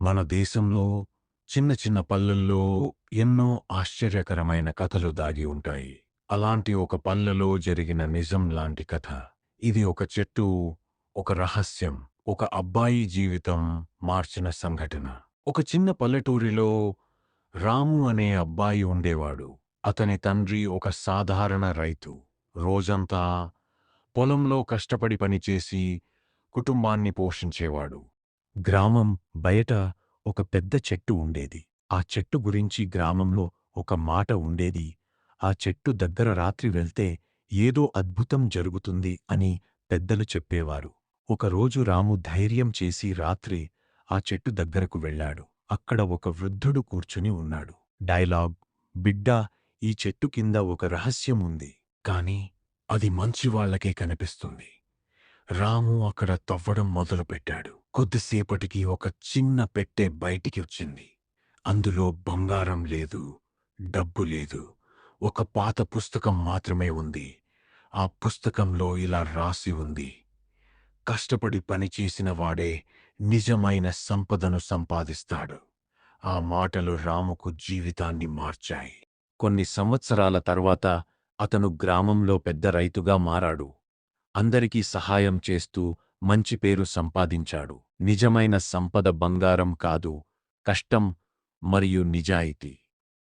మన దేశంలో చిన్న చిన్న పల్లెల్లో ఎన్నో ఆశ్చర్యకరమైన కథలు దాగి ఉంటాయి. అలాంటి ఒక పల్లెలో జరిగిన నిజం లాంటి కథ. ఇది ఒక చెట్టు, ఒక రహస్యం, ఒక అబ్బాయి జీవితం మార్చిన సంఘటన. ఒక చిన్న పల్లెటూరిలో రాము అనే అబ్బాయి ఉండేవాడు. అతని తండ్రి ఒక సాధారణ రైతు. రోజంతా పొలంలో కష్టపడి పనిచేసి కుటుంబాన్ని పోషించేవాడు. గ్రామం బయట ఒక పెద్ద చెట్టు ఉండేది. ఆ చెట్టు గురించి గ్రామంలో ఒక మాట ఉండేది. ఆ చెట్టు దగ్గర రాత్రి వెళ్తే ఏదో అద్భుతం జరుగుతుంది అని పెద్దలు చెప్పేవారు. ఒకరోజు రాము ధైర్యం చేసి రాత్రి ఆ చెట్టు దగ్గరకు వెళ్ళాడు. అక్కడ ఒక వృద్ధుడు కూర్చుని ఉన్నాడు. డైలాగ్: బిడ్డా, ఈ చెట్టు కింద ఒక రహస్యం ఉంది. కాని అది మంచివాళ్లకే కనిపిస్తుంది. రాము అక్కడ తవ్వడం మొదలుపెట్టాడు. కొద్దిసేపటికి ఒక చిన్న పెట్టె బయటికి వచ్చింది. అందులో బంగారం లేదు, డబ్బు లేదు. ఒక పాత పుస్తకం మాత్రమే ఉంది. ఆ పుస్తకంలో ఇలా రాసి ఉంది: కష్టపడి పనిచేసిన వాడే నిజమైన సంపదను సంపాదిస్తాడు. ఆ మాటలు రాముకు జీవితాన్ని మార్చాయి. కొన్ని సంవత్సరాల తర్వాత అతను గ్రామంలో పెద్ద రైతుగా మారాడు. అందరికీ సహాయం చేస్తూ మంచి పేరు సంపాదించాడు. నిజమైన సంపద బంగారం కాదు, కష్టం మరియు నిజాయితీ.